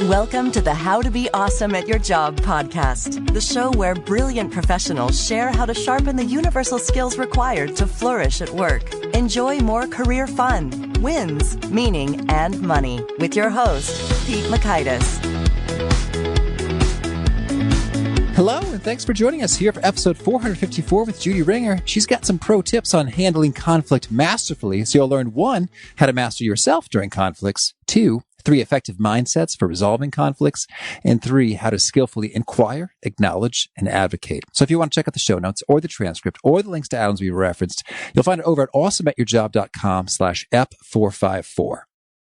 Welcome to the How to Be Awesome at Your Job podcast, the show where brilliant professionals share how to sharpen the universal skills required to flourish at work. Enjoy more career fun, wins, meaning, and money with your host, Pete Makaitis. Hello, and thanks for joining us here for episode 454 with Judy Ringer. She's got some pro tips on handling conflict masterfully, so you'll learn 1, how to master yourself during conflicts, 2, 3 effective mindsets for resolving conflicts, and 3, how to skillfully inquire, acknowledge, and advocate. So if you want to check out the show notes or the transcript or the links to items we referenced, you'll find it over at awesomeatyourjob.com/ep454.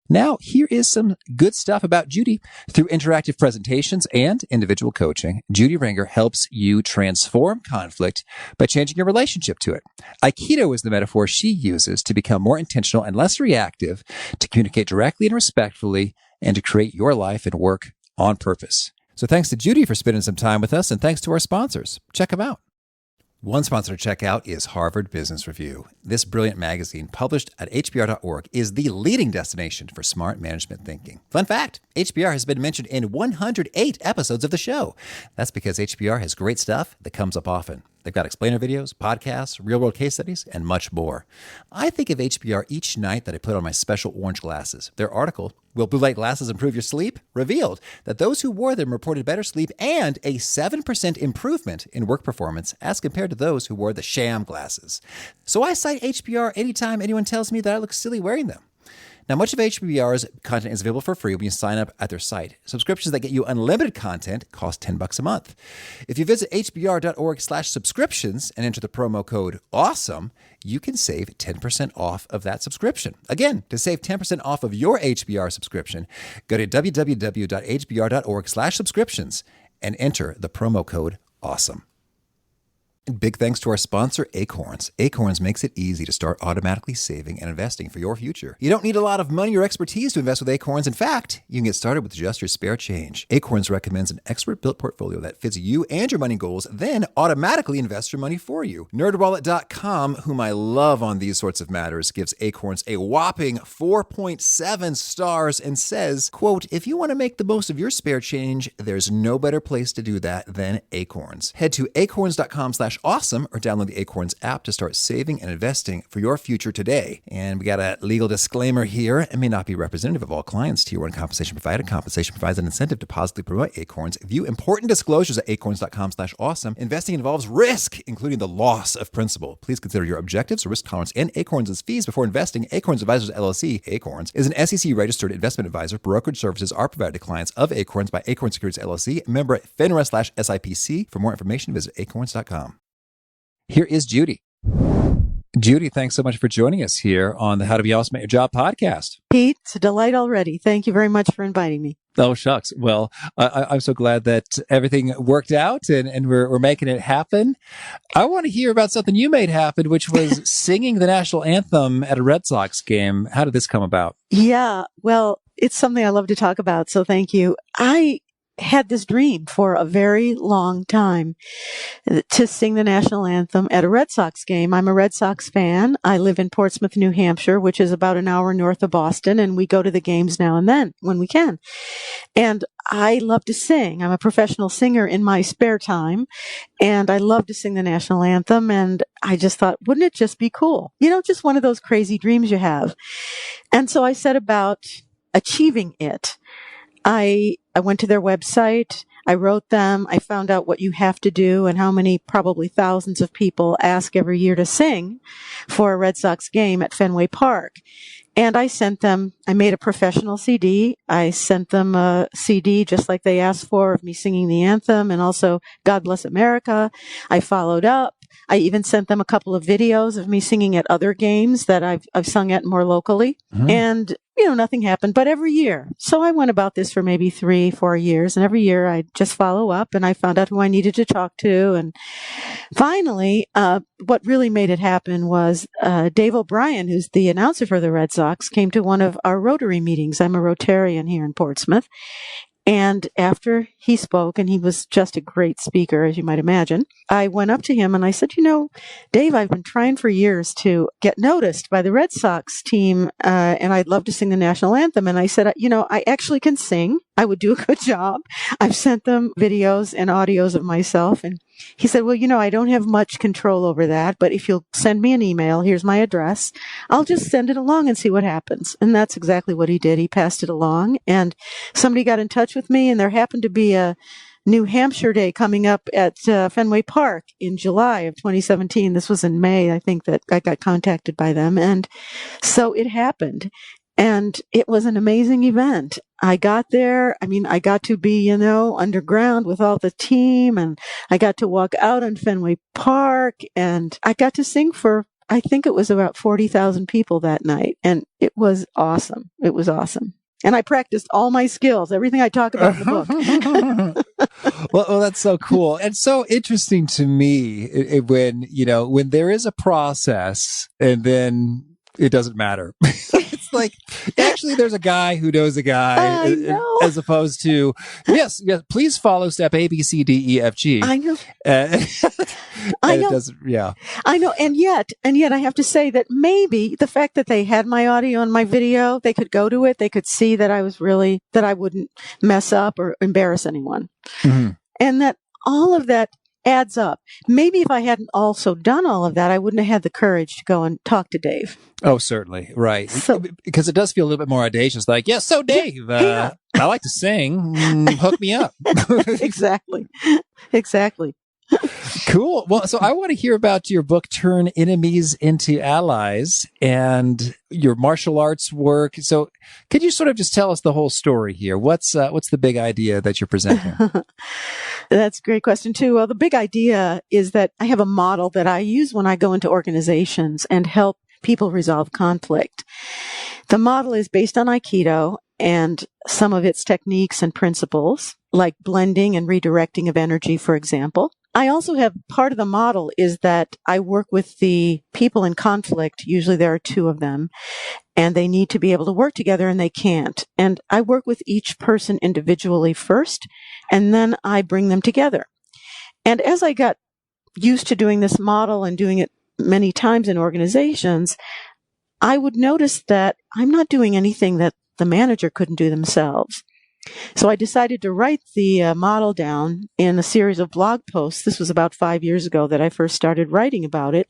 Now, here is some good stuff about Judy. Through interactive presentations and individual coaching, Judy Ringer helps you transform conflict by changing your relationship to it. Aikido is the metaphor she uses to become more intentional and less reactive, to communicate directly and respectfully, and to create your life and work on purpose. So thanks to Judy for spending some time with us, and thanks to our sponsors. Check them out. One sponsor to check out is Harvard Business Review. This brilliant magazine, published at hbr.org, is the leading destination for smart management thinking. Fun fact, HBR has been mentioned in 108 episodes of the show. That's because HBR has great stuff that comes up often. They've got explainer videos, podcasts, real-world case studies, and much more. I think of HBR each night that I put on my special orange glasses. Their article, Will Blue Light Glasses Improve Your Sleep?, revealed that those who wore them reported better sleep and a 7% improvement in work performance as compared to those who wore the sham glasses. So I cite HBR anytime anyone tells me that I look silly wearing them. Now, much of HBR's content is available for free when you sign up at their site. Subscriptions that get you unlimited content cost $10 a month. If you visit hbr.org/subscriptions and enter the promo code AWESOME, you can save 10% off of that subscription. Again, to save 10% off of your HBR subscription, go to www.hbr.org/subscriptions and enter the promo code AWESOME. Big thanks to our sponsor, Acorns. Acorns makes it easy to start automatically saving and investing for your future. You don't need a lot of money or expertise to invest with Acorns. In fact, you can get started with just your spare change. Acorns recommends an expert-built portfolio that fits you and your money goals, then automatically invests your money for you. NerdWallet.com, whom I love on these sorts of matters, gives Acorns a whopping 4.7 stars and says, quote, if you want to make the most of your spare change, there's no better place to do that than Acorns. Head to acorns.com/awesome or download the Acorns app to start saving and investing for your future today. And we got a legal disclaimer here. It may not be representative of all clients. Tier 1 compensation provided. Compensation provides an incentive to positively promote Acorns. View important disclosures at acorns.com/awesome. Investing involves risk, including the loss of principal. Please consider your objectives, risk tolerance, and Acorns' fees before investing. Acorns Advisors LLC, Acorns, is an SEC-registered investment advisor. Brokerage services are provided to clients of Acorns by Acorns Securities LLC, member FINRA/SIPC. For more information, visit acorns.com. Here is Judy. Judy, thanks so much for joining us here on the How to Be Awesome at Your Job podcast. Pete, it's a delight already. Thank you very much for inviting me. Oh, shucks. Well, I'm so glad that everything worked out and we're making it happen. I want to hear about something you made happen, which was singing the national anthem at a Red Sox game. How did this come about? Yeah, well, it's something I love to talk about, so thank you. I had this dream for a very long time to sing the national anthem at a Red Sox game. I'm a Red Sox fan. I live in Portsmouth, New Hampshire, which is about an hour north of Boston, and we go to the games now and then when we can. And I love to sing. I'm a professional singer in my spare time, and I love to sing the national anthem. And I just thought, wouldn't it just be cool? You know, just one of those crazy dreams you have. And so I set about achieving it. I went to their website. I wrote them. I found out what you have to do and how many, probably thousands of people ask every year to sing for a Red Sox game at Fenway Park. And I sent them, I made a professional CD. I sent them a CD just like they asked for of me singing the anthem and also God Bless America. I followed up. I even sent them a couple of videos of me singing at other games that I've sung at more locally. Mm-hmm. And, you know, nothing happened, but every year. So I went about this for maybe 3-4 years. And every year I just follow up and I found out who I needed to talk to. And finally, what really made it happen was Dave O'Brien, who's the announcer for the Red Sox, came to one of our Rotary meetings. I'm a Rotarian here in Portsmouth. And after he spoke, and he was just a great speaker, as you might imagine, I went up to him and I said, you know, Dave, I've been trying for years to get noticed by the Red Sox team, and I'd love to sing the national anthem. And I said, you know, I actually can sing. I would do a good job. I've sent them videos and audios of myself. And he said, well, I don't have much control over that, but if you'll send me an email, here's my address, I'll just send it along and see what happens. And that's exactly what he did. He passed it along, and somebody got in touch with me, and there happened to be a New Hampshire Day coming up at Fenway Park in July of 2017. This was in May, I think, that I got contacted by them. And so it happened. And it was an amazing event. I got there. I got to be, underground with all the team, and I got to walk out on Fenway Park, and I got to sing for, I think it was about 40,000 people that night. And it was awesome. It was awesome. And I practiced all my skills, everything I talk about in the book. Well, that's so cool. And so interesting to me when there is a process and then it doesn't matter. It's like, actually, there's a guy who knows a guy, as opposed to, yes, please follow step A, B, C, D, E, F, G. I know. I know. It doesn't, yeah. I know. And yet I have to say that maybe the fact that they had my audio and my video, they could go to it, they could see that that I wouldn't mess up or embarrass anyone. Mm-hmm. And that all of that adds up. Maybe if I hadn't also done all of that, I wouldn't have had the courage to go and talk to Dave. Oh, certainly. Right. Because it does feel a little bit more audacious. Like, so Dave, I like to sing. Hook me up. Exactly. Cool. Well, so I want to hear about your book, Turn Enemies into Allies, and your martial arts work. So could you sort of just tell us the whole story here? What's the big idea that you're presenting? That's a great question too. Well, the big idea is that I have a model that I use when I go into organizations and help people resolve conflict. The model is based on Aikido and some of its techniques and principles, like blending and redirecting of energy, for example. I also have part of the model is that I work with the people in conflict. Usually there are two of them, and they need to be able to work together, and they can't. And I work with each person individually first, and then I bring them together. And as I got used to doing this model and doing it many times in organizations, I would notice that I'm not doing anything that the manager couldn't do themselves. So I decided to write the model down in a series of blog posts. This was about 5 years ago that I first started writing about it.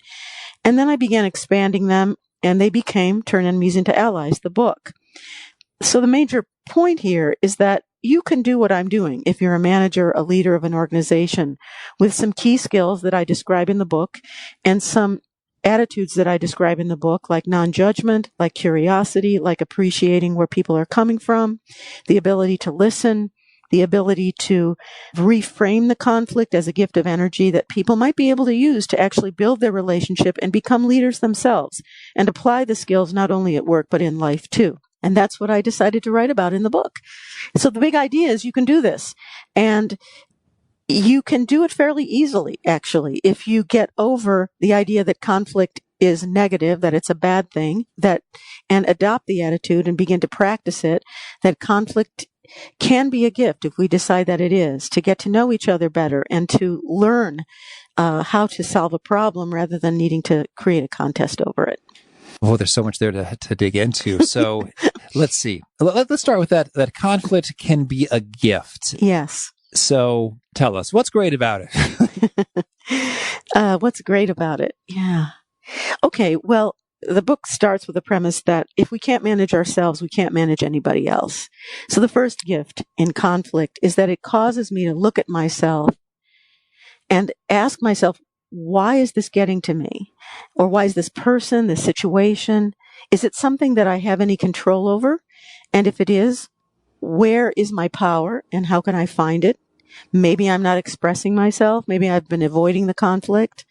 And then I began expanding them, and they became Turn Enemies into Allies, the book. So the major point here is that you can do what I'm doing if you're a manager, a leader of an organization, with some key skills that I describe in the book and some attitudes that I describe in the book, like non-judgment, like curiosity, like appreciating where people are coming from, the ability to listen, the ability to reframe the conflict as a gift of energy that people might be able to use to actually build their relationship and become leaders themselves and apply the skills not only at work, but in life too. And that's what I decided to write about in the book. So the big idea is you can do this. And you can do it fairly easily, actually, if you get over the idea that conflict is negative, that it's a bad thing, and adopt the attitude and begin to practice it, that conflict can be a gift if we decide that it is, to get to know each other better and to learn how to solve a problem rather than needing to create a contest over it. Oh, there's so much there to dig into. So let's see. Let's start with that conflict can be a gift. Yes. So tell us, what's great about it? What's great about it? Yeah. Okay. Well, the book starts with the premise that if we can't manage ourselves, we can't manage anybody else. So the first gift in conflict is that it causes me to look at myself and ask myself, why is this getting to me? Or why is this person, this situation? Is it something that I have any control over? And if it is, where is my power and how can I find it? Maybe I'm not expressing myself. Maybe I've been avoiding the conflict.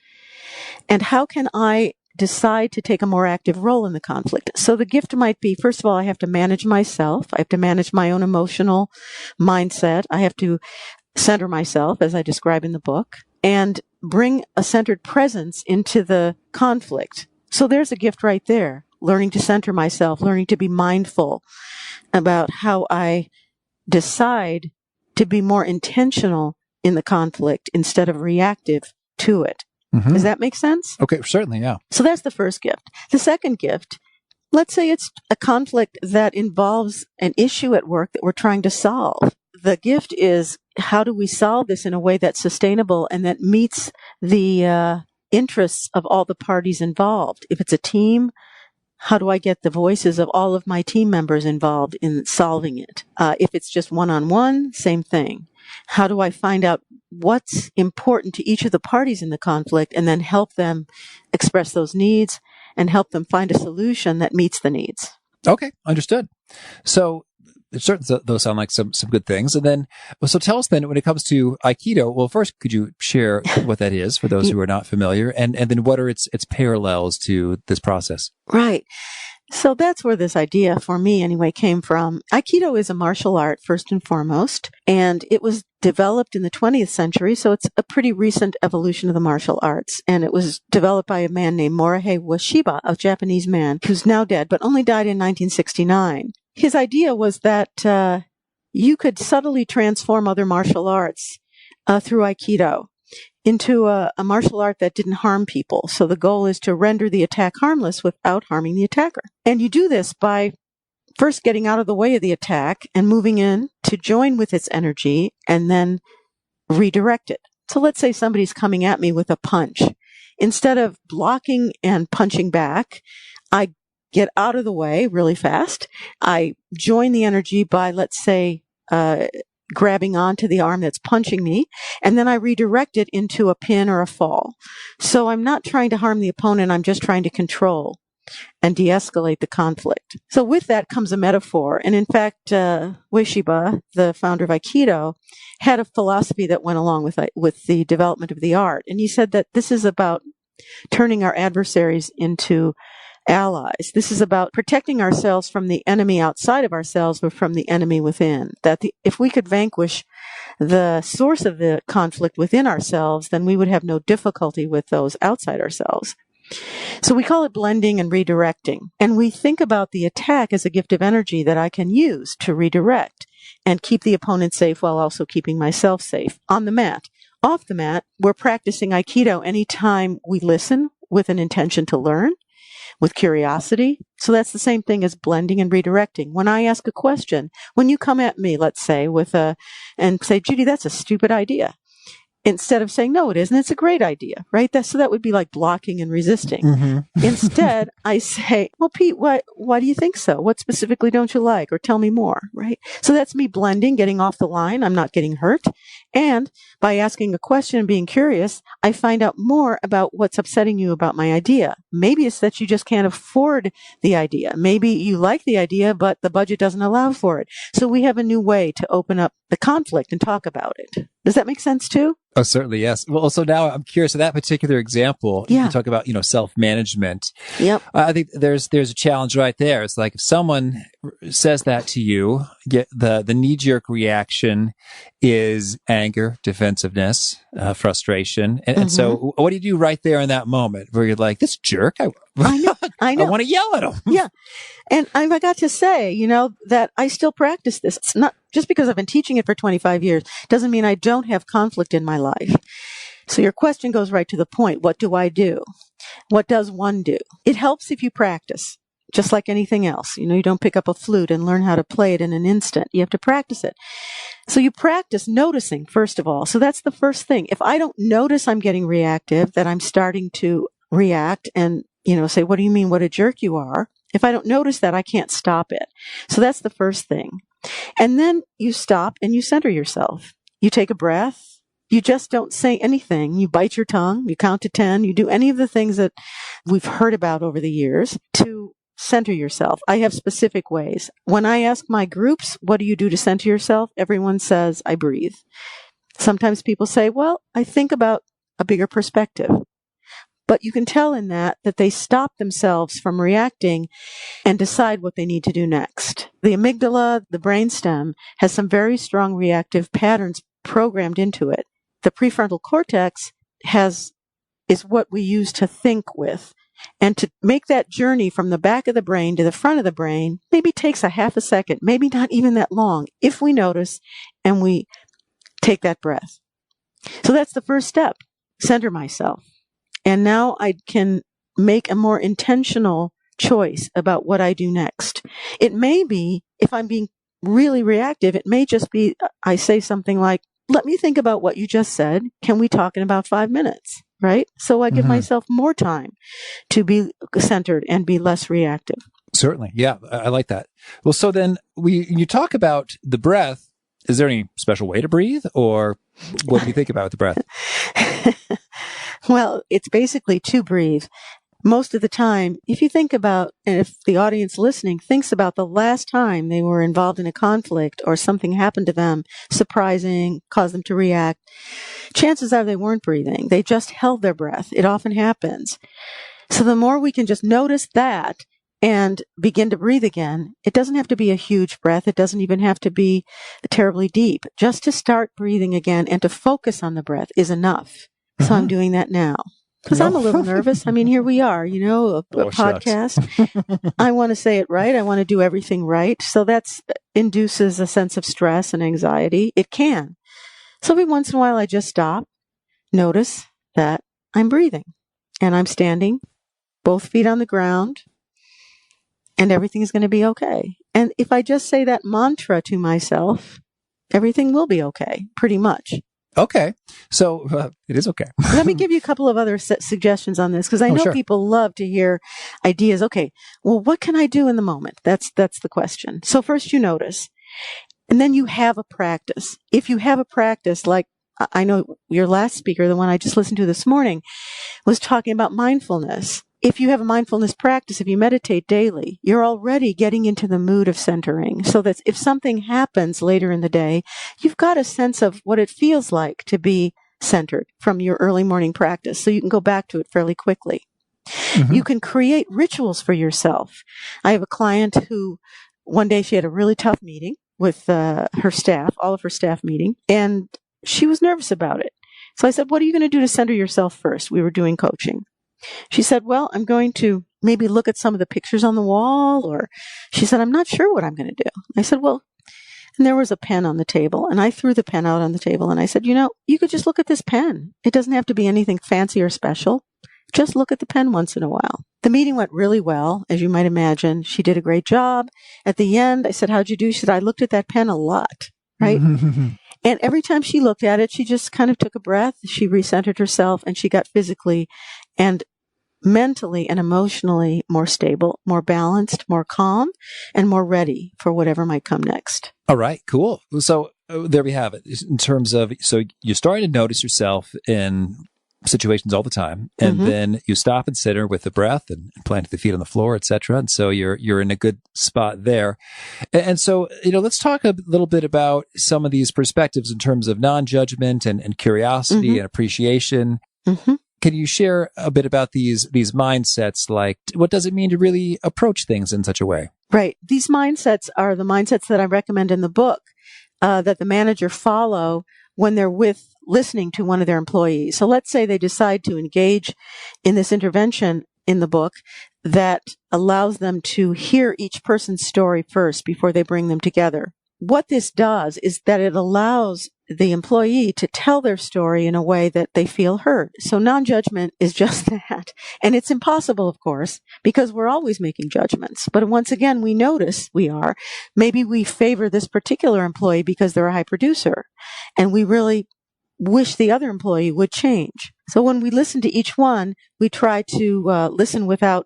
And how can I decide to take a more active role in the conflict? So the gift might be, first of all, I have to manage myself. I have to manage my own emotional mindset. I have to center myself, as I describe in the book, and bring a centered presence into the conflict. So there's a gift right there, learning to center myself, learning to be mindful about how I decide to be more intentional in the conflict instead of reactive to it. Mm-hmm. Does that make sense? Okay, certainly, yeah. So that's the first gift. The second gift let's say it's a conflict that involves an issue at work that we're trying to solve. The gift is, how do we solve this in a way that's sustainable and that meets the interests of all the parties involved? If it's a team, how do I get the voices of all of my team members involved in solving it? If it's just one-on-one, same thing. How do I find out what's important to each of the parties in the conflict and then help them express those needs and help them find a solution that meets the needs? Okay, understood. So certainly those sound like some good things. And then, so tell us then, when it comes to Aikido, well, first, could you share what that is for those who are not familiar? And then what are its parallels to this process? Right. So that's where this idea, for me anyway, came from. Aikido is a martial art, first and foremost, and it was developed in the 20th century, so it's a pretty recent evolution of the martial arts. And it was developed by a man named Morihei Ueshiba, a Japanese man who's now dead, but only died in 1969. His idea was that you could subtly transform other martial arts through Aikido into a martial art that didn't harm people. So the goal is to render the attack harmless without harming the attacker. And you do this by first getting out of the way of the attack and moving in to join with its energy and then redirect it. So let's say somebody's coming at me with a punch. Instead of blocking and punching back, I get out of the way really fast. I join the energy by, let's say, grabbing onto the arm that's punching me, and then I redirect it into a pin or a fall. So I'm not trying to harm the opponent, I'm just trying to control and de-escalate the conflict. So with that comes a metaphor. And in fact, Ueshiba, the founder of Aikido, had a philosophy that went along with the development of the art. And he said that this is about turning our adversaries into allies. This is about protecting ourselves from the enemy outside of ourselves, but from the enemy within. If we could vanquish the source of the conflict within ourselves, then we would have no difficulty with those outside ourselves. So we call it blending and redirecting. And we think about the attack as a gift of energy that I can use to redirect and keep the opponent safe while also keeping myself safe on the mat. Off the mat, we're practicing Aikido anytime we listen with an intention to learn, with curiosity. So that's the same thing as blending and redirecting. When I ask a question, when you come at me, let's say, and say, Judy, that's a stupid idea. Instead of saying, no, it isn't, it's a great idea, right? So that would be like blocking and resisting. Mm-hmm. Instead, I say, well, Pete, why do you think so? What specifically don't you like? Or tell me more, right? So that's me blending, getting off the line. I'm not getting hurt. And by asking a question and being curious, I find out more about what's upsetting you about my idea. Maybe it's that you just can't afford the idea. Maybe you like the idea, but the budget doesn't allow for it. So we have a new way to open up the conflict and talk about it. Does that make sense too? Oh, certainly, yes. Well, so now I'm curious of that particular example. Yeah. You talk about, self-management. Yep. I think there's a challenge right there. It's like if someone says that to you, the knee-jerk reaction is anger, defensiveness, frustration. And so what do you do right there in that moment where you're like, this jerk? I know. I want to yell at him. Yeah. And I got to say, that I still practice this. It's not just because I've been teaching it for 25 years, doesn't mean I don't have conflict in my life. So your question goes right to the point. What do I do? What does one do? It helps if you practice, just like anything else. You don't pick up a flute and learn how to play it in an instant. You have to practice it. So you practice noticing, first of all. So that's the first thing. If I don't notice I'm getting reactive, that I'm starting to react and, say, what do you mean? What a jerk you are. If I don't notice that, I can't stop it. So that's the first thing. And then you stop and you center yourself. You take a breath. You just don't say anything. You bite your tongue. You count to 10. You do any of the things that we've heard about over the years to center yourself. I have specific ways. When I ask my groups, what do you do to center yourself? Everyone says, I breathe. Sometimes people say, well, I think about a bigger perspective. But you can tell in that they stop themselves from reacting and decide what they need to do next. The amygdala, the brainstem, has some very strong reactive patterns programmed into it. The prefrontal cortex is what we use to think with. And to make that journey from the back of the brain to the front of the brain maybe takes a half a second, maybe not even that long, if we notice and we take that breath. So that's the first step. Center myself. And now I can make a more intentional choice about what I do next. It may be, if I'm being really reactive, it may just be, I say something like, let me think about what you just said. Can we talk in about 5 minutes? Right? So I give myself more time to be centered and be less reactive. Certainly. Yeah, I like that. Well, so then you talk about the breath. Is there any special way to breathe, or what do you think about with the breath? Well, it's basically to breathe. Most of the time, if you think about, and if the audience listening thinks about the last time they were involved in a conflict or something happened to them, surprising, caused them to react, chances are they weren't breathing. They just held their breath. It often happens. So the more we can just notice that and begin to breathe again, it doesn't have to be a huge breath. It doesn't even have to be terribly deep. Just to start breathing again and to focus on the breath is enough. So I'm doing that now. Because I'm a little nervous. I mean, here we are, a podcast. I want to say it right. I want to do everything right. So that induces a sense of stress and anxiety. It can. So every once in a while, I just stop, notice that I'm breathing, and I'm standing, both feet on the ground, and everything is going to be okay. And if I just say that mantra to myself, everything will be okay, pretty much. Okay. So it is okay. Let me give you a couple of other suggestions on this, because I know people love to hear ideas. Okay, well, what can I do in the moment? That's the question. So first you notice, and then you have a practice. If you have a practice, like I know your last speaker, the one I just listened to this morning, was talking about mindfulness. If you have a mindfulness practice, if you meditate daily, you're already getting into the mood of centering. So that if something happens later in the day, you've got a sense of what it feels like to be centered from your early morning practice. So you can go back to it fairly quickly. You can create rituals for yourself. I have a client who one day she had a really tough meeting with her staff, all of her staff meeting, and she was nervous about it. So I said, what are you going to do to center yourself first? We were doing coaching. She said, well, I'm going to maybe look at some of the pictures on the wall, or she said, I'm not sure what I'm going to do. I said, well, and there was a pen on the table, and I threw the pen out on the table, and I said, you could just look at this pen. It doesn't have to be anything fancy or special. Just look at the pen once in a while. The meeting went really well, as you might imagine. She did a great job. At the end, I said, how'd you do? She said, I looked at that pen a lot, right? And every time she looked at it, she just kind of took a breath. She recentered herself, and she got physically and mentally and emotionally more stable, more balanced, more calm, and more ready for whatever might come next. All right, cool. So there we have it. In terms of, so you're starting to notice yourself in situations all the time, and then you stop and center with the breath and planting the feet on the floor, etc. And so you're in a good spot there. And so, let's talk a little bit about some of these perspectives in terms of non-judgment and curiosity and appreciation. Can you share a bit about these mindsets? Like, what does it mean to really approach things in such a way? Right. These mindsets are the mindsets that I recommend in the book that the manager follow when they're listening to one of their employees. So let's say they decide to engage in this intervention in the book that allows them to hear each person's story first before they bring them together. What this does is that it allows the employee to tell their story in a way that they feel heard. So non-judgment is just that. And it's impossible, of course, because we're always making judgments. But once again, we notice maybe we favor this particular employee because they're a high producer, and we really wish the other employee would change. So when we listen to each one, we try to listen without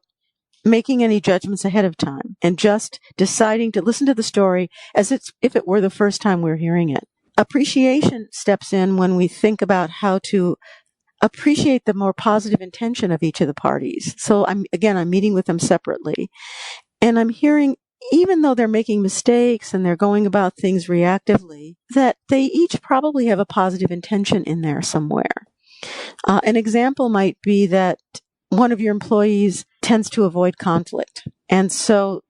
making any judgments ahead of time, and just deciding to listen to the story as if it were the first time we're hearing it. Appreciation steps in when we think about how to appreciate the more positive intention of each of the parties. So I'm meeting with them separately, and I'm hearing, even though they're making mistakes and they're going about things reactively, that they each probably have a positive intention in there somewhere. An example might be that one of your employees tends to avoid conflict, and so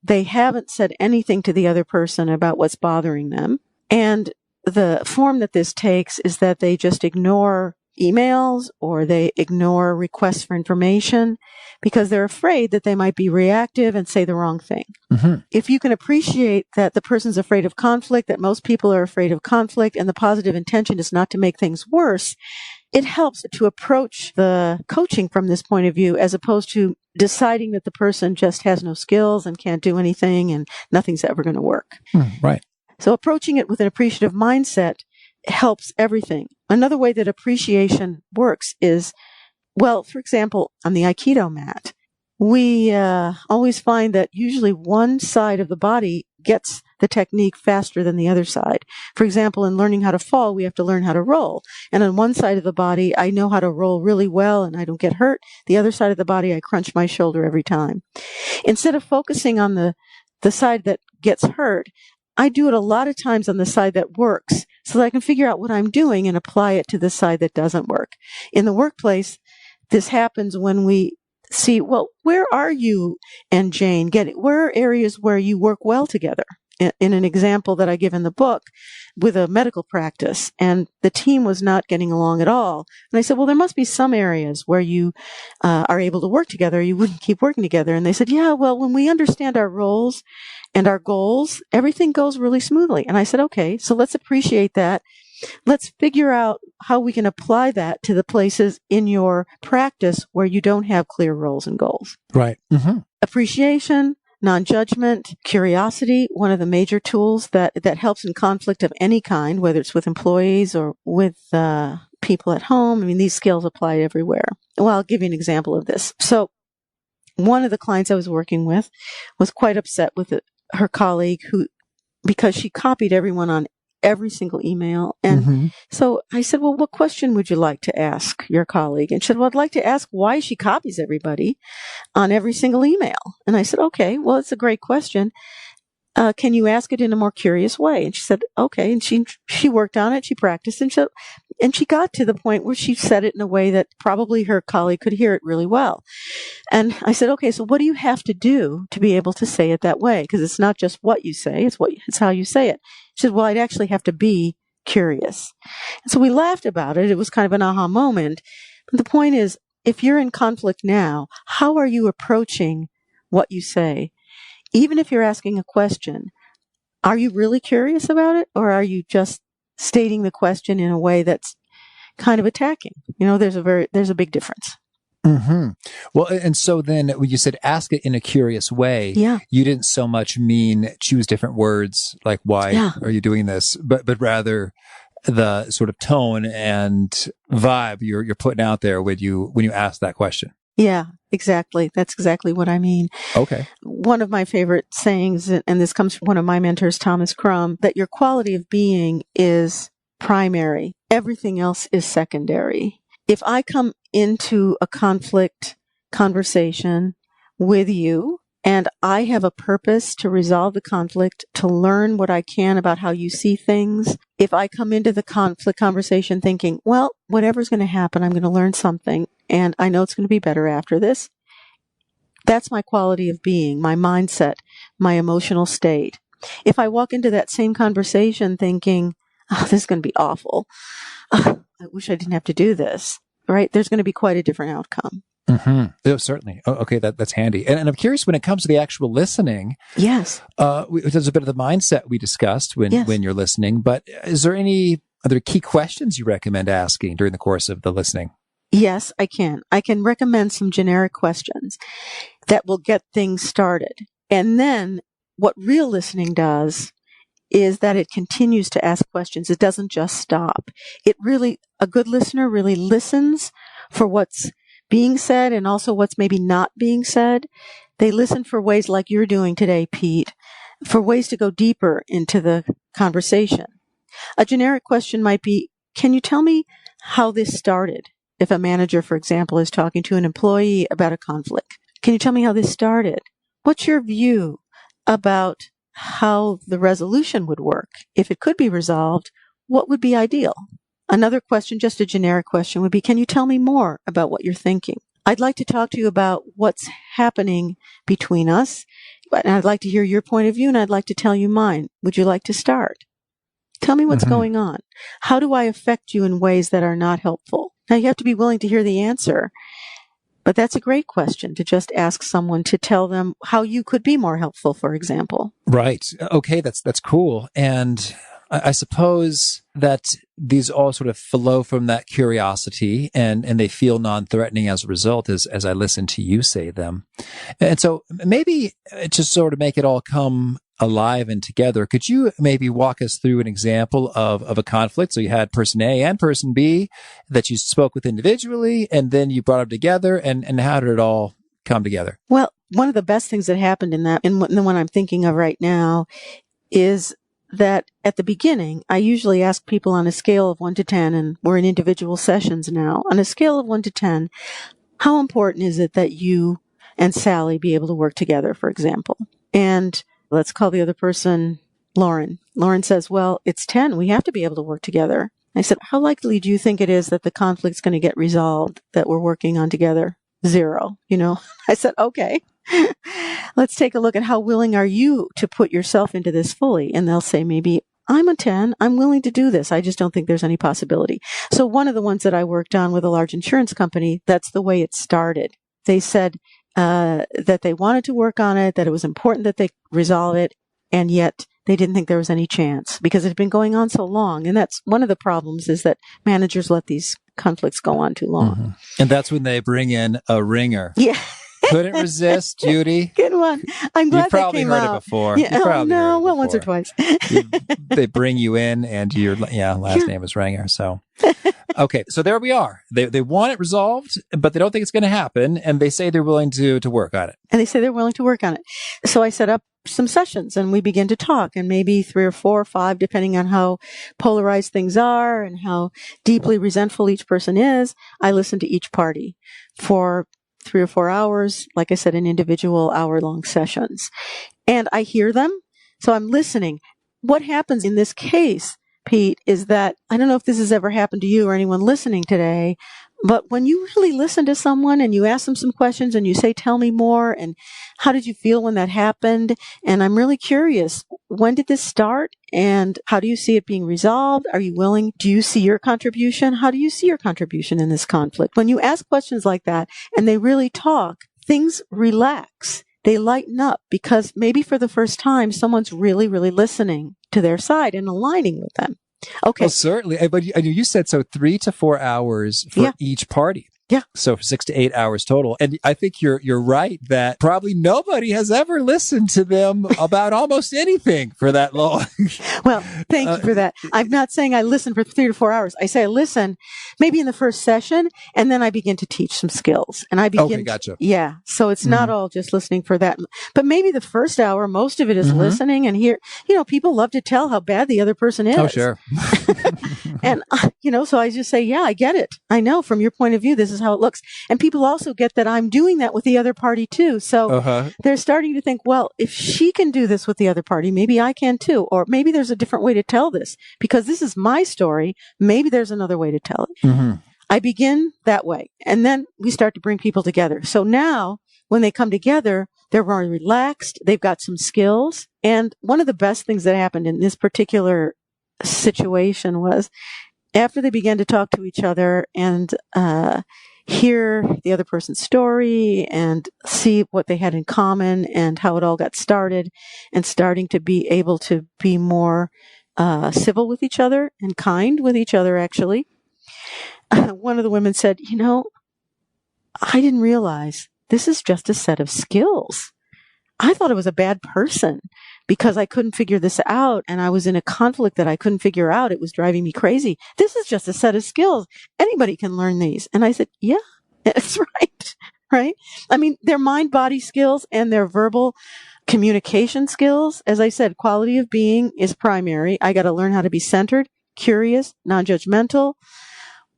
they haven't said anything to the other person about what's bothering them. And the form that this takes is that they just ignore emails or they ignore requests for information because they're afraid that they might be reactive and say the wrong thing. If you can appreciate that the person's afraid of conflict, that most people are afraid of conflict, and the positive intention is not to make things worse, it helps to approach the coaching from this point of view as opposed to deciding that the person just has no skills and can't do anything and nothing's ever going to work. Right. So approaching it with an appreciative mindset helps everything. Another way that appreciation works is, well, for example, on the Aikido mat, we always find that usually one side of the body gets the technique faster than the other side. For example, in learning how to fall, we have to learn how to roll. And on one side of the body, I know how to roll really well and I don't get hurt. The other side of the body, I crunch my shoulder every time. Instead of focusing on the side that gets hurt, I do it a lot of times on the side that works so that I can figure out what I'm doing and apply it to the side that doesn't work. In the workplace, this happens when we see, well, where are you and Jane? Where are areas where you work well together? In an example that I give in the book with a medical practice, and the team was not getting along at all. And I said, well, there must be some areas where you are able to work together. You wouldn't keep working together. And they said, yeah, well, when we understand our roles and our goals, everything goes really smoothly. And I said, okay, so let's appreciate that. Let's figure out how we can apply that to the places in your practice where you don't have clear roles and goals. Right. Mm-hmm. Appreciation, non-judgment, curiosity, one of the major tools that helps in conflict of any kind, whether it's with employees or with people at home. I mean, these skills apply everywhere. Well, I'll give you an example of this. So one of the clients I was working with was quite upset with her colleague because she copied everyone on every single email. And so I said, well, what question would you like to ask your colleague? And she said, well, I'd like to ask why she copies everybody on every single email. And I said, okay, well, it's a great question. Can you ask it in a more curious way? And she said, okay. And she worked on it. She practiced and she got to the point where she said it in a way that probably her colleague could hear it really well. And I said, okay, so what do you have to do to be able to say it that way? Because it's not just what you say, it's how you say it. She said, well, I'd actually have to be curious. And so we laughed about it. It was kind of an aha moment. But the point is, if you're in conflict now, how are you approaching what you say? Even if you're asking a question, are you really curious about it? Or are you just stating the question in a way that's kind of attacking? You know, there's a big difference. Mm-hmm. Well, and so then when you said ask it in a curious way, you didn't so much mean choose different words like why are you doing this, but rather the sort of tone and vibe you're putting out there when you ask that question. Yeah, exactly. That's exactly what I mean. Okay. One of my favorite sayings, and this comes from one of my mentors, Thomas Crum, that your quality of being is primary. Everything else is secondary. If I come into a conflict conversation with you and I have a purpose to resolve the conflict, to learn what I can about how you see things, if I come into the conflict conversation thinking, well, whatever's going to happen, I'm going to learn something and I know it's going to be better after this, that's my quality of being, my mindset, my emotional state. If I walk into that same conversation thinking, oh, this is going to be awful, I wish I didn't have to do this, right? There's going to be quite a different outcome. Mm-hmm. Oh, certainly. Oh, okay, that's handy. And I'm curious when it comes to the actual listening. Yes. There's a bit of the mindset we discussed when you're listening, but are there key questions you recommend asking during the course of the listening? Yes, I can. I can recommend some generic questions that will get things started. And then what real listening does is that it continues to ask questions. It doesn't just stop. A good listener really listens for what's being said and also what's maybe not being said. They listen for ways like you're doing today, Pete, for ways to go deeper into the conversation. A generic question might be, can you tell me how this started? If a manager, for example, is talking to an employee about a conflict, can you tell me how this started? What's your view about how the resolution would work? If it could be resolved, what would be ideal? Another question, just a generic question, would be, can you tell me more about what you're thinking? I'd like to talk to you about what's happening between us, and I'd like to hear your point of view, and I'd like to tell you mine. Would you like to start? Tell me what's going on. How do I affect you in ways that are not helpful? Now, you have to be willing to hear the answer, but that's a great question to just ask someone to tell them how you could be more helpful, for example. Right. Okay, that's cool. And I suppose that these all sort of flow from that curiosity and they feel non-threatening as a result as I listen to you say them. And so maybe to sort of make it all come alive and together, could you maybe walk us through an example of a conflict? So you had person A and person B that you spoke with individually, and then you brought them together, and how did it all come together? Well, one of the best things that happened in that, and the one I'm thinking of right now, is that at the beginning, I usually ask people on a scale of 1 to 10, and we're in individual sessions now, on a scale of 1 to 10, how important is it that you and Sally be able to work together, for example? And let's call the other person Lauren. Lauren says, well, it's 10. We have to be able to work together. I said, how likely do you think it is that the conflict's going to get resolved that we're working on together? 0. I said, okay. Let's take a look at how willing are you to put yourself into this fully? And they'll say, maybe I'm a 10. I'm willing to do this. I just don't think there's any possibility. So one of the ones that I worked on with a large insurance company, that's the way it started. They said that they wanted to work on it, that it was important that they resolve it, and yet they didn't think there was any chance because it had been going on so long. And that's one of the problems, is that managers let these conflicts go on too long. Mm-hmm. And that's when they bring in a ringer. Yeah. Couldn't resist, Judy. Good one. I'm glad You've probably that came heard out. it before. Yeah, You've probably heard it before. once or twice. They bring you in, and your last name is Ringer. So, okay, so there we are. They want it resolved, but they don't think it's going to happen, and they say they're willing to work on it. And they say they're willing to work on it. So I set up some sessions, and we begin to talk, and maybe 3 or 4 or 5, depending on how polarized things are and how deeply resentful each person is. I listen to each party for 3 or 4 hours, like I said, in individual hour-long sessions. And I hear them, so I'm listening. What happens in this case, Pete, is that, I don't know if this has ever happened to you or anyone listening today, but when you really listen to someone and you ask them some questions and you say, tell me more, and how did you feel when that happened? And I'm really curious, when did this start? And how do you see it being resolved? Are you willing? Do you see your contribution? How do you see your contribution in this conflict? When you ask questions like that and they really talk, things relax. They lighten up because maybe for the first time, someone's really, really listening to their side and aligning with them. Okay. Well, certainly. But you said so 3 to 4 hours for each party. Yeah. So 6 to 8 hours total. And I think you're right that probably nobody has ever listened to them about almost anything for that long. Well, thank you for that. I'm not saying I listen for 3 to 4 hours. I say I listen maybe in the first session, and then I begin to teach some skills. And I begin. Okay, gotcha. Yeah. So it's not all just listening for that. But maybe the first hour, most of it is listening and people love to tell how bad the other person is. Oh, sure. And, so I just say, yeah, I get it. I know from your point of view, this is how it looks. And people also get that I'm doing that with the other party too. So they're starting to think, well, if she can do this with the other party, maybe I can too. Or maybe there's a different way to tell this because this is my story. Maybe there's another way to tell it. Mm-hmm. I begin that way. And then we start to bring people together. So now when they come together, they're more relaxed. They've got some skills. And one of the best things that happened in this particular situation was after they began to talk to each other and hear the other person's story and see what they had in common and how it all got started, and starting to be able to be more civil with each other and kind with each other, actually. One of the women said, I didn't realize this is just a set of skills. I thought I was a bad person because I couldn't figure this out and I was in a conflict that I couldn't figure out. It was driving me crazy. This is just a set of skills. Anybody can learn these. And I said, yeah, that's right. Right? I mean, their mind-body skills and their verbal communication skills. As I said, quality of being is primary. I got to learn how to be centered, curious, non-judgmental,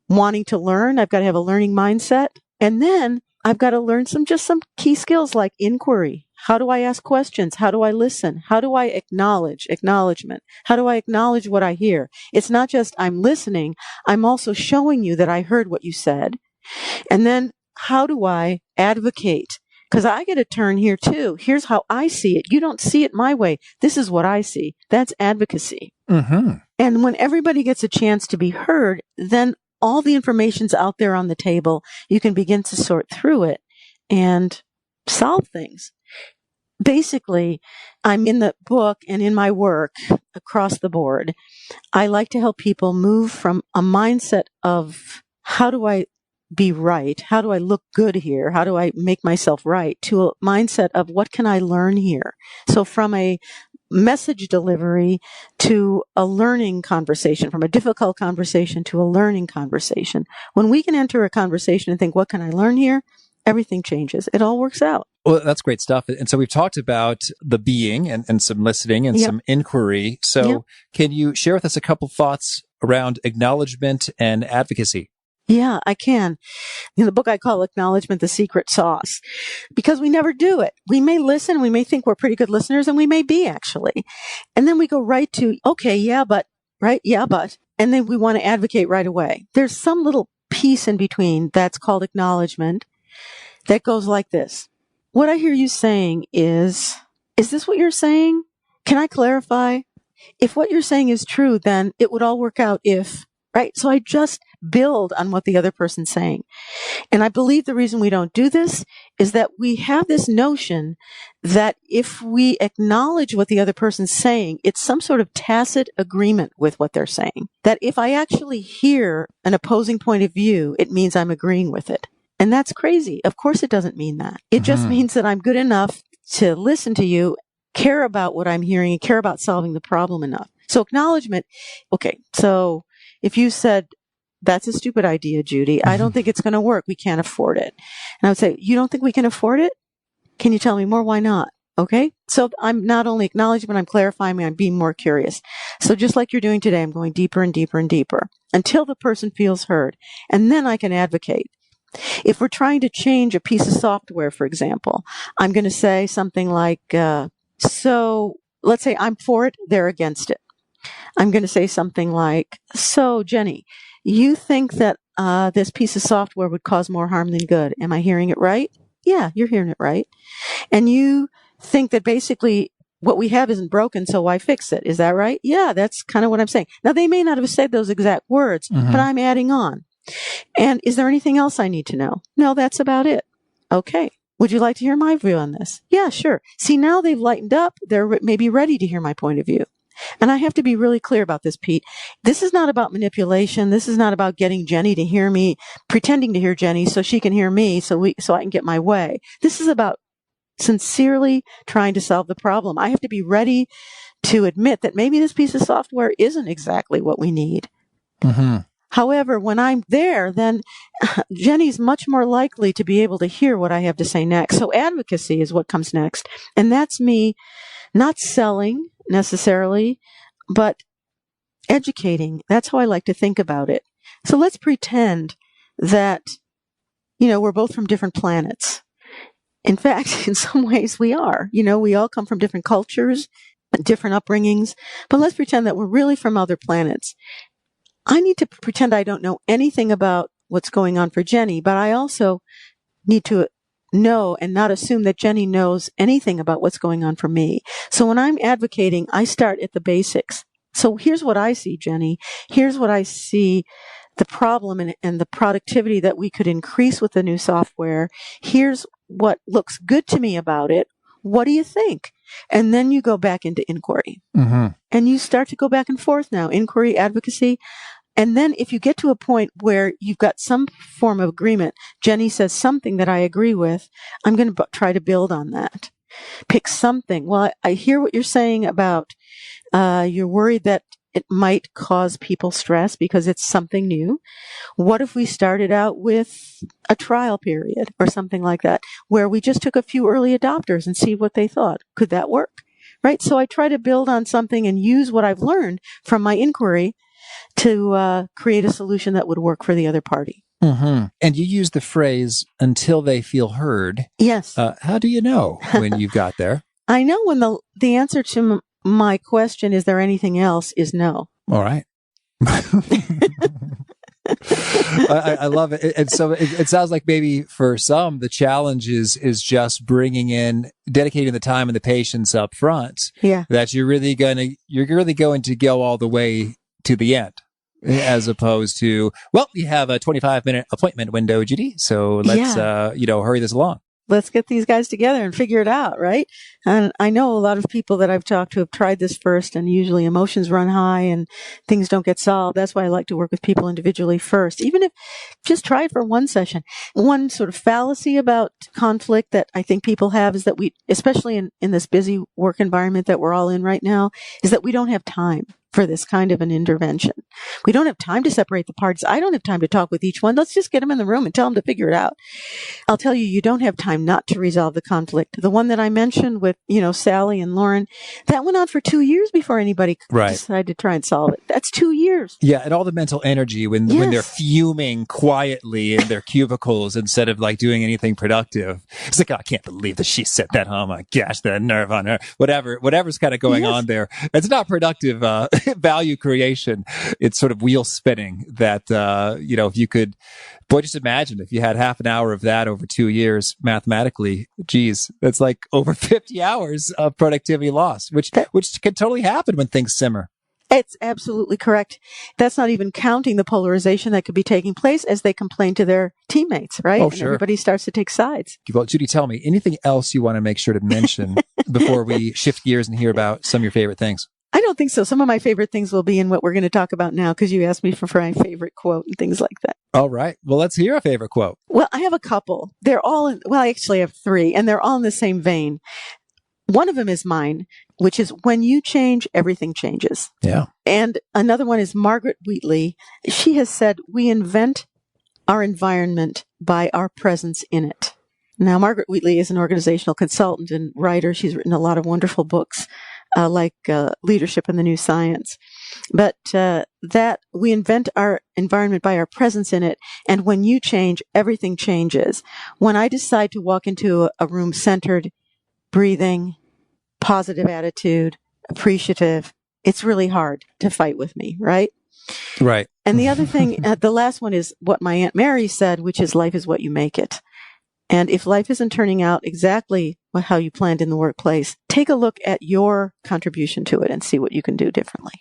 wanting to learn. I've got to have a learning mindset. And then I've got to learn some key skills like inquiry. How do I ask questions? How do I listen? How do I acknowledgement? How do I acknowledge what I hear? It's not just I'm listening. I'm also showing you that I heard what you said. And then how do I advocate? Because I get a turn here too. Here's how I see it. You don't see it my way. This is what I see. That's advocacy. Mm-hmm. And when everybody gets a chance to be heard, then all the information's out there on the table. You can begin to sort through it and solve things. basically, I'm in the book and in my work across the board. I like to help people move from a mindset of how do I be right? How do I look good here? How do I make myself right? To a mindset of what can I learn here? So from a message delivery to a learning conversation, from a difficult conversation to a learning conversation. When we can enter a conversation and think, what can I learn here? Everything changes. It all works out. Well, that's great stuff. And so we've talked about the being and some listening and some inquiry. So can you share with us a couple thoughts around acknowledgement and advocacy? Yeah, I can. In the book, I call acknowledgement the secret sauce because we never do it. We may listen. We may think we're pretty good listeners, and we may be actually. And then we go right to, okay, yeah, but, right? Yeah, but. And then we want to advocate right away. There's some little piece in between that's called acknowledgement that goes like this. What I hear you saying is this what you're saying? Can I clarify? If what you're saying is true, then it would all work out if, right? So I just build on what the other person's saying. And I believe the reason we don't do this is that we have this notion that if we acknowledge what the other person's saying, it's some sort of tacit agreement with what they're saying. That if I actually hear an opposing point of view, it means I'm agreeing with it. And that's crazy. Of course it doesn't mean that. It just means that I'm good enough to listen to you, care about what I'm hearing, and care about solving the problem enough. So acknowledgement, okay, so if you said, that's a stupid idea, Judy. I don't think it's going to work. We can't afford it. And I would say, you don't think we can afford it? Can you tell me more? Why not? Okay. So I'm not only acknowledging, but I'm clarifying, I'm being more curious. So just like you're doing today, I'm going deeper and deeper and deeper until the person feels heard. And then I can advocate. If we're trying to change a piece of software, for example, I'm going to say something like, so let's say I'm for it, they're against it. I'm going to say something like, so Jenny, you think that this piece of software would cause more harm than good. Am I hearing it right? Yeah, you're hearing it right. And you think that basically what we have isn't broken, so why fix it? Is that right? Yeah, that's kind of what I'm saying. Now, they may not have said those exact words, but I'm adding on. And is there anything else I need to know? No, that's about it. Okay. Would you like to hear my view on this? Yeah, sure. See, now they've lightened up. They're maybe ready to hear my point of view. And I have to be really clear about this, Pete. This is not about manipulation. This is not about getting Jenny to hear me, pretending to hear Jenny so she can hear me so I can get my way. This is about sincerely trying to solve the problem. I have to be ready to admit that maybe this piece of software isn't exactly what we need. However, when I'm there, then Jenny's much more likely to be able to hear what I have to say next. So advocacy is what comes next. And that's me not selling necessarily, but educating. That's how I like to think about it. So let's pretend that, we're both from different planets. In fact, in some ways we are. We all come from different cultures, different upbringings, but let's pretend that we're really from other planets. I need to pretend I don't know anything about what's going on for Jenny, but I also need to know and not assume that Jenny knows anything about what's going on for me. So when I'm advocating, I start at the basics. So here's what I see, Jenny. Here's what I see, the problem and the productivity that we could increase with the new software. Here's what looks good to me about it. What do you think? And then you go back into inquiry. And you start to go back and forth now, inquiry, advocacy. And then if you get to a point where you've got some form of agreement, Jenny says something that I agree with, I'm going to try to build on that. Pick something. Well, I hear what you're saying about you're worried that it might cause people stress because it's something new. What if we started out with a trial period or something like that, where we just took a few early adopters and see what they thought? Could that work? Right? So I try to build on something and use what I've learned from my inquiry to create a solution that would work for the other party. And you use the phrase, until they feel heard. Yes. How do you know when you've got there? I know when the answer to my question, is there anything else, is no. All right. I love it. And so it sounds like maybe for some, the challenge is just dedicating the time and the patience up front. Yeah. That you're really going to go all the way to the end, as opposed to, well, we have a 25-minute appointment window, Judy. So let's, hurry this along. let's get these guys together and figure it out, right? And I know a lot of people that I've talked to have tried this first, and usually emotions run high and things don't get solved. That's why I like to work with people individually first, even if just try it for one session. One sort of fallacy about conflict that I think people have is that we, especially in this busy work environment that we're all in right now, is that we don't have time for this kind of an intervention. We don't have time to separate the parts. I don't have time to talk with each one. Let's just get them in the room and tell them to figure it out. I'll tell you, you don't have time not to resolve the conflict. The one that I mentioned with, Sally and Lauren, that went on for 2 years before anybody decided to try and solve it. That's 2 years. Yeah, and all the mental energy when they're fuming quietly in their cubicles instead of like doing anything productive. It's like, oh, I can't believe that she said that. Oh my gosh, the nerve on her. Whatever's kind of going on there. It's not productive value creation. It's sort of wheel spinning that, if you could, just imagine if you had half an hour of that over 2 years mathematically, geez, that's like over 50 hours of productivity loss, which can totally happen when things simmer. It's absolutely correct. That's not even counting the polarization that could be taking place as they complain to their teammates, right? Oh, and sure. Everybody starts to take sides. Well, Judy, tell me, anything else you want to make sure to mention before we shift gears and hear about some of your favorite things? I don't think so. Some of my favorite things will be in what we're going to talk about now because you asked me for my favorite quote and things like that. All right. Well, let's hear a favorite quote. Well, I have a couple. They're all I actually have 3, and they're all in the same vein. One of them is mine, which is when you change, everything changes. Yeah. And another one is Margaret Wheatley. She has said, we invent our environment by our presence in it. Now, Margaret Wheatley is an organizational consultant and writer. She's written a lot of wonderful books. Like Leadership in the New Science. But that we invent our environment by our presence in it. And when you change, everything changes. When I decide to walk into a room centered, breathing, positive attitude, appreciative, it's really hard to fight with me, right? Right. And the other thing, the last one is what my Aunt Mary said, which is life is what you make it. And if life isn't turning out exactly how you planned in the workplace, take a look at your contribution to it and see what you can do differently.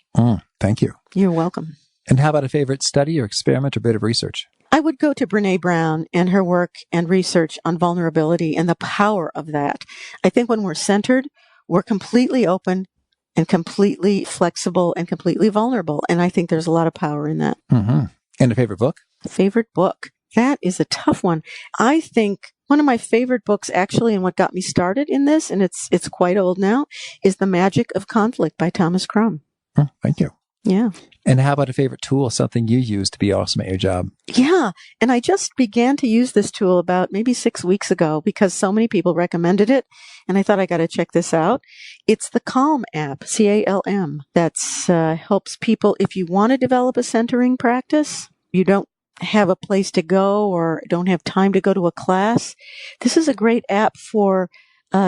Thank you. You're welcome. And how about a favorite study or experiment or bit of research? I would go to Brené Brown and her work and research on vulnerability and the power of that. I think when we're centered, we're completely open and completely flexible and completely vulnerable. And I think there's a lot of power in that. Mm-hmm. And a favorite book? Favorite book? That is a tough one. I think one of my favorite books, actually, and what got me started in this, and it's quite old now, is The Magic of Conflict by Thomas Crum. Thank you. Yeah. And how about a favorite tool, something you use to be awesome at your job? Yeah. And I just began to use this tool about maybe 6 weeks ago because so many people recommended it. And I thought I got to check this out. It's the Calm app, CALM. That's helps people, if you want to develop a centering practice, you don't have a place to go or don't have time to go to a class. This is a great app for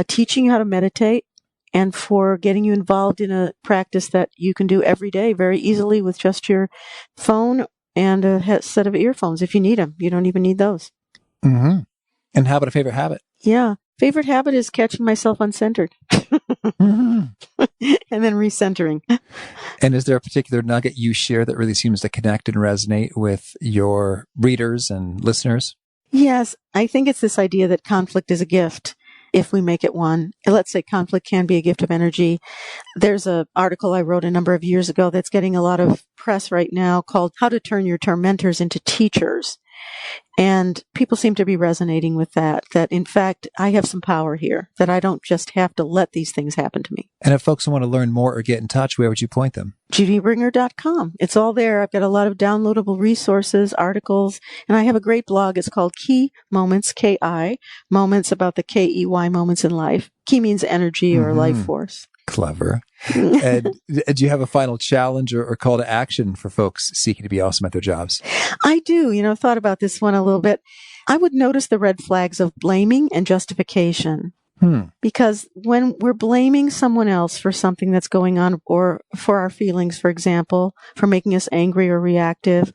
teaching you how to meditate and for getting you involved in a practice that you can do every day very easily with just your phone and a set of earphones if you need them. You don't even need those. Mm-hmm. And how about a favorite habit? Yeah. Favorite habit is catching myself uncentered Mm-hmm. and then recentering. And is there a particular nugget you share that really seems to connect and resonate with your readers and listeners? Yes. I think it's this idea that conflict is a gift if we make it one. Let's say conflict can be a gift of energy. There's an article I wrote a number of years ago that's getting a lot of press right now called How to Turn Your Tormentors into Teachers. And people seem to be resonating with that in fact, I have some power here, that I don't just have to let these things happen to me. And if folks want to learn more or get in touch, where would you point them? JudyRinger.com. It's all there. I've got a lot of downloadable resources, articles, and I have a great blog. It's called Key Moments, K-I, moments about the K-E-Y moments in life. Key means energy or life force. Clever. And do you have a final challenge or call to action for folks seeking to be awesome at their jobs? I do. I've thought about this one a little bit. I would notice the red flags of blaming and justification. Because when we're blaming someone else for something that's going on or for our feelings, for example, for making us angry or reactive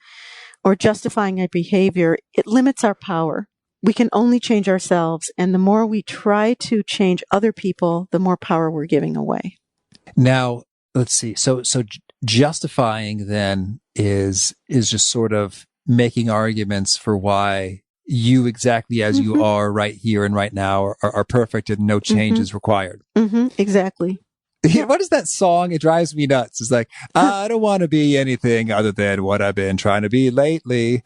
or justifying our behavior, it limits our power. We can only change ourselves. And the more we try to change other people, the more power we're giving away. Now, let's see. So justifying then is just sort of making arguments for why you exactly as you are right here and right now are perfect and no change is required. Exactly. What is that song? It drives me nuts. It's like, I don't want to be anything other than what I've been trying to be lately.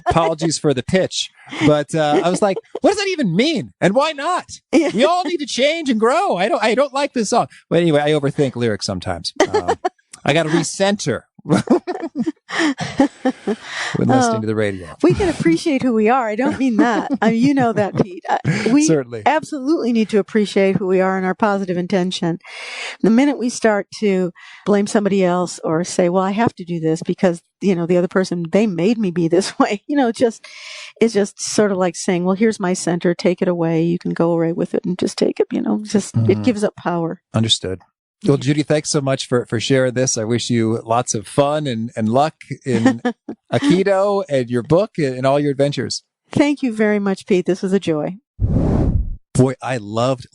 Apologies for the pitch. But I was like, what does that even mean? And why not? We all need to change and grow. I don't like this song. But anyway, I overthink lyrics sometimes. I got to recenter when listening to the radio. We can appreciate who we are. I don't mean that. I mean, you know that, Pete. We Certainly absolutely need to appreciate who we are and our positive intention. The minute we start to blame somebody else or say, well, I have to do this because, the other person, they made me be this way, it's just sort of like saying, well, here's my center, take it away. You can go away with it and just take it, it gives up power. Understood. Well, Judy, thanks so much for sharing this. I wish you lots of fun and luck in Aikido and your book and all your adventures. Thank you very much, Pete. This was a joy. Boy, I loved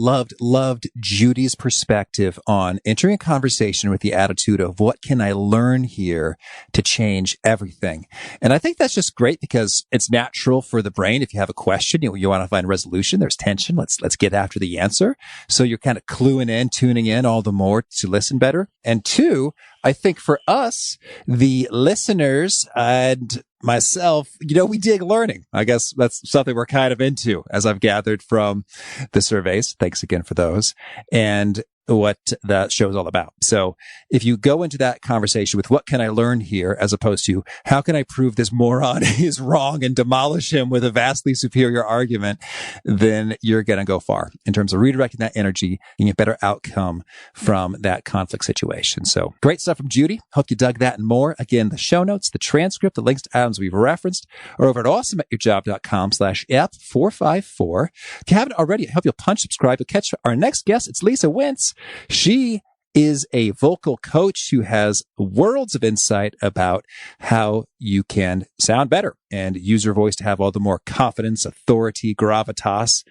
Judy's perspective on entering a conversation with the attitude of what can I learn here to change everything? And I think that's just great because it's natural for the brain. If you have a question, you want to find a resolution. There's tension. Let's get after the answer. So you're kind of cluing in, tuning in all the more to listen better. And two, I think for us, the listeners and myself, we dig learning. I guess that's something we're kind of into, as I've gathered from the surveys. Thanks again for those. And what that show is all about. So if you go into that conversation with what can I learn here, as opposed to how can I prove this moron is wrong and demolish him with a vastly superior argument, then you're going to go far in terms of redirecting that energy and get better outcome from that conflict situation. So great stuff from Judy. Hope you dug that and more. Again, the show notes, the transcript, the links to items we've referenced are over at awesomeatyourjob.com/F454. If you haven't already, I hope you'll punch subscribe. You'll catch our next guest. It's Lisa Wentz. She is a vocal coach who has worlds of insight about how you can sound better and use your voice to have all the more confidence, authority, gravitas,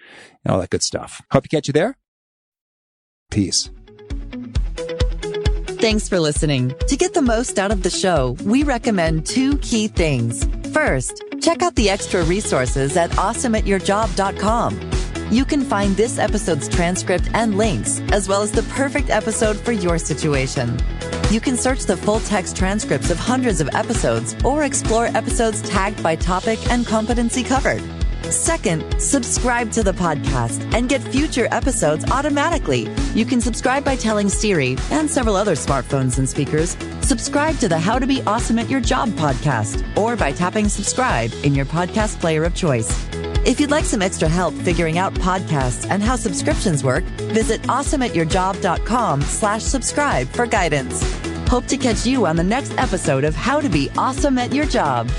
and all that good stuff. Hope to catch you there. Peace. Thanks for listening. To get the most out of the show, we recommend 2 key things. First, check out the extra resources at awesomeatyourjob.com. You can find this episode's transcript and links, as well as the perfect episode for your situation. You can search the full text transcripts of hundreds of episodes or explore episodes tagged by topic and competency covered. Second, subscribe to the podcast and get future episodes automatically. You can subscribe by telling Siri and several other smartphones and speakers, subscribe to the How to Be Awesome at Your Job podcast, or by tapping subscribe in your podcast player of choice. If you'd like some extra help figuring out podcasts and how subscriptions work, visit awesomeatyourjob.com/subscribe for guidance. Hope to catch you on the next episode of How to Be Awesome at Your Job.